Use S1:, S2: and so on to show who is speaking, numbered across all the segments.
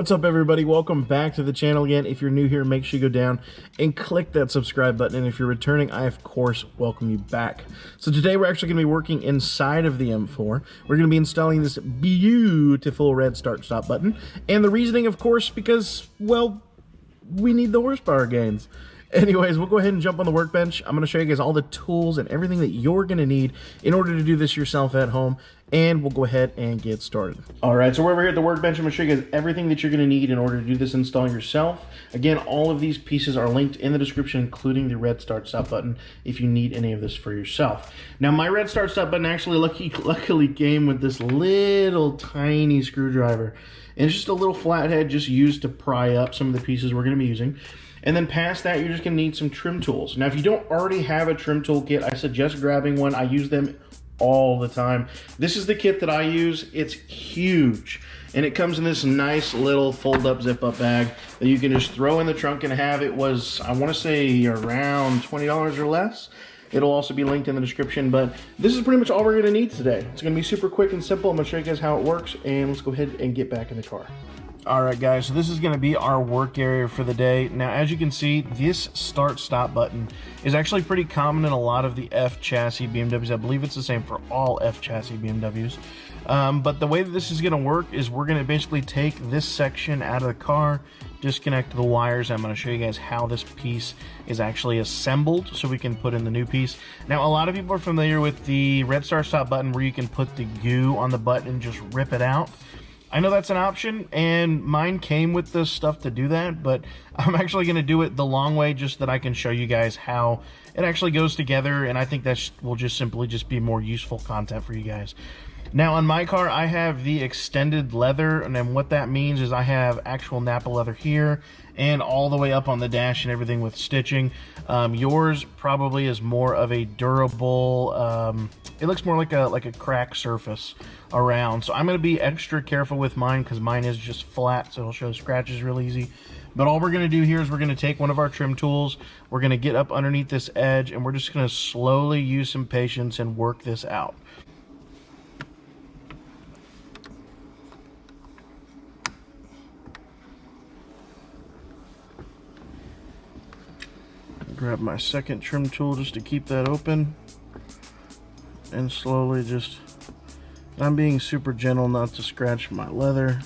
S1: What's up, everybody? Welcome back to the channel again. If you're new here, make sure you go down and click that subscribe button. And if you're returning, I, of course, welcome you back. So today we're actually going to be working inside of the M4. We're going to be installing this beautiful red start-stop button. And the reasoning, of course, because, well, we need the horsepower gains. Anyways, we'll go ahead and jump on the workbench. I'm going to show you guys all the tools and everything that you're going to need in order to do this yourself at home, and we'll go ahead and get started. All right, so we're over here at the workbench. I'm going to show you guys everything that you're going to need in order to do this install yourself. Again, all of these pieces are linked in the description, including the red start stop button if you need any of this for yourself. Now, my red start stop button actually luckily came with this little tiny screwdriver, and it's just a little flathead just used to pry up some of the pieces we're going to be using. And then past that, you're just going to need some trim tools. Now, if you don't already have a trim tool kit, I suggest grabbing one. I use them all the time. This is the kit that I use. It's huge. And it comes in this nice little fold-up, zip-up bag that you can just throw in the trunk and have. It was, I want to say, around $20 or less. It'll also be linked in the description, but this is pretty much all we're going to need today. It's going to be super quick and simple. I'm going to show you guys how it works, and let's go ahead and get back in the car. Alright guys, so this is going to be our work area for the day. Now, as you can see, this start-stop button is actually pretty common in a lot of the F chassis BMWs. I believe it's the same for all F chassis BMWs. But the way that this is going to work is we're going to basically take this section out of the car, disconnect the wires. I'm going to show you guys how this piece is actually assembled so we can put in the new piece. Now, a lot of people are familiar with the red start-stop button where you can put the goo on the button and just rip it out. I know that's an option, and mine came with this stuff to do that, but I'm actually going to do it the long way just that I can show you guys how it actually goes together, and I think that will just simply be more useful content for you guys. Now, on my car, I have the extended leather, and then what that means is I have actual Napa leather here and all the way up on the dash and everything with stitching. Yours probably is more of a durable, it looks more like a cracked surface around. So I'm going to be extra careful with mine because mine is just flat, so it'll show scratches real easy. But all we're going to do here is we're going to take one of our trim tools, we're going to get up underneath this edge, and we're just going to slowly use some patience and work this out. Grab my second trim tool just to keep that open, and slowly just, I'm being super gentle not to scratch my leather.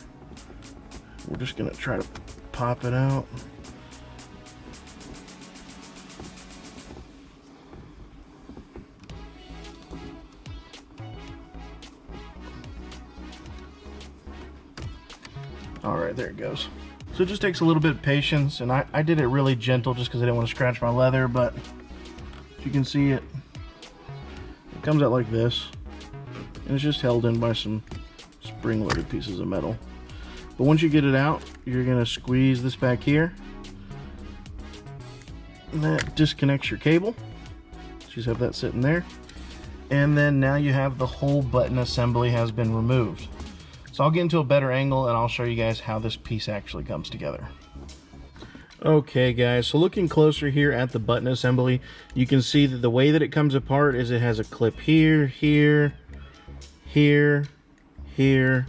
S1: We're just gonna try to pop it out. All right, there it goes. So it just takes a little bit of patience, and I did it really gentle just because I didn't want to scratch my leather, but as you can see, it comes out like this, and it's just held in by some spring-loaded pieces of metal. But once you get it out, you're going to squeeze this back here, and that disconnects your cable. Just have that sitting there, and then now you have the whole button assembly has been removed. So I'll get into a better angle and I'll show you guys how this piece actually comes together. Okay guys, so looking closer here at the button assembly, you can see that the way that it comes apart is it has a clip here, here, here, here,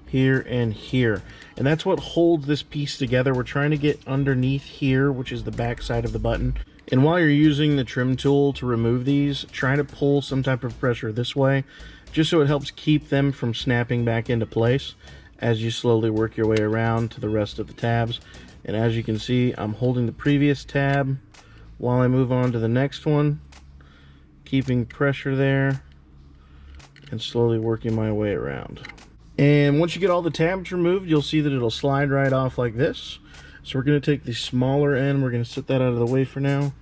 S1: here, and here. And that's what holds this piece together. We're trying to get underneath here, which is the back side of the button. And while you're using the trim tool to remove these, try to pull some type of pressure this way, just so it helps keep them from snapping back into place as you slowly work your way around to the rest of the tabs. And as you can see, I'm holding the previous tab while I move on to the next one, keeping pressure there and slowly working my way around. And once you get all the tabs removed, you'll see that it'll slide right off like this. So we're going to take the smaller end, we're going to set that out of the way for now.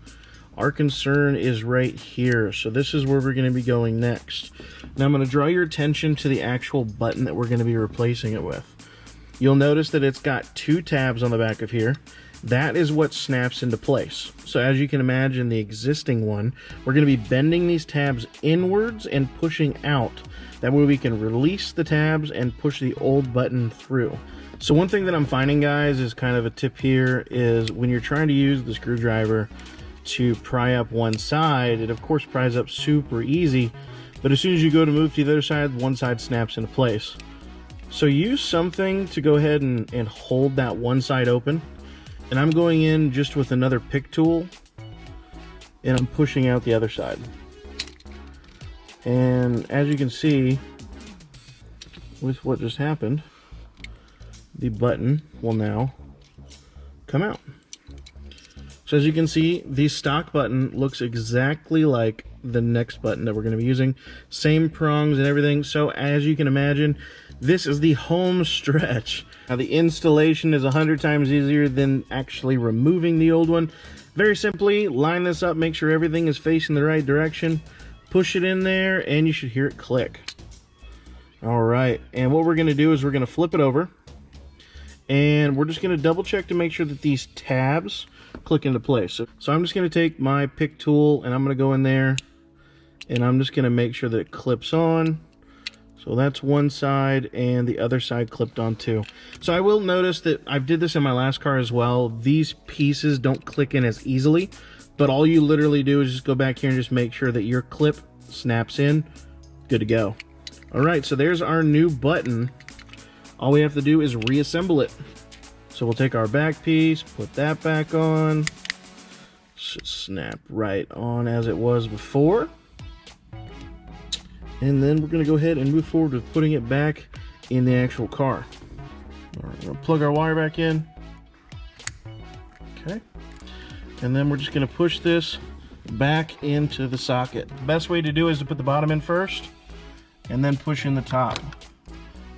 S1: Our concern is right here, so this is where we're going to be going next. Now I'm going to draw your attention to the actual button that we're going to be replacing it with. You'll notice that it's got two tabs on the back of here. That is what snaps into place. So as you can imagine, the existing one, we're going to be bending these tabs inwards and pushing out. That way we can release the tabs and push the old button through. So one thing that I'm finding, guys, is kind of a tip here, is when you're trying to use the screwdriver to pry up one side, it of course pries up super easy, but as soon as you go to move to the other side, one side snaps into place. So use something to go ahead and hold that one side open. And I'm going in just with another pick tool, and I'm pushing out the other side. And as you can see, with what just happened, the button will now come out. So as you can see, the stock button looks exactly like the next button that we're going to be using. Same prongs and everything. So as you can imagine, this is the home stretch. Now the installation is 100 times easier than actually removing the old one. Very simply, line this up, make sure everything is facing the right direction, push it in there, and you should hear it click. All right, and what we're going to do is we're going to flip it over, and we're just going to double check to make sure that these tabs click into place. So I'm just going to take my pick tool, and I'm going to go in there, and I'm just going to make sure that it clips on. So that's one side, and the other side clipped on too. So I will notice that I did this in my last car as well. These pieces don't click in as easily, but all you literally do is just go back here and just make sure that your clip snaps in. Good to go. All right, so there's our new button. All we have to do is reassemble it. So we'll take our back piece, put that back on. Should snap right on as it was before. And then we're going to go ahead and move forward with putting it back in the actual car. All right, we're going to plug our wire back in. Okay. And then we're just going to push this back into the socket. The best way to do is to put the bottom in first and then push in the top,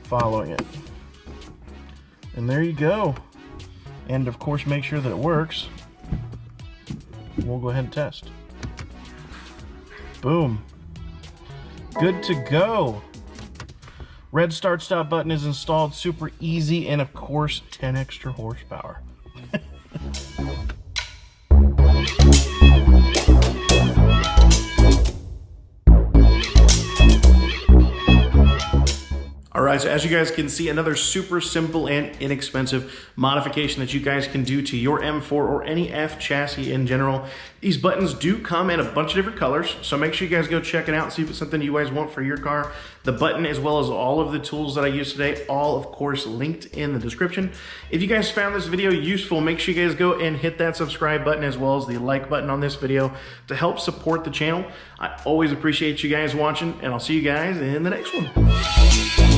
S1: following it. And there you go. And of course, make sure that it works. We'll go ahead and test. Boom. Good to go. Red start stop button is installed, super easy, and of course 10 extra horsepower. All right, so as you guys can see, another super simple and inexpensive modification that you guys can do to your M4 or any F chassis in general. These buttons do come in a bunch of different colors, so make sure you guys go check it out and see if it's something you guys want for your car. The button, as well as all of the tools that I use today, all of course linked in the description. If you guys found this video useful, make sure you guys go and hit that subscribe button as well as the like button on this video to help support the channel. I always appreciate you guys watching, and I'll see you guys in the next one.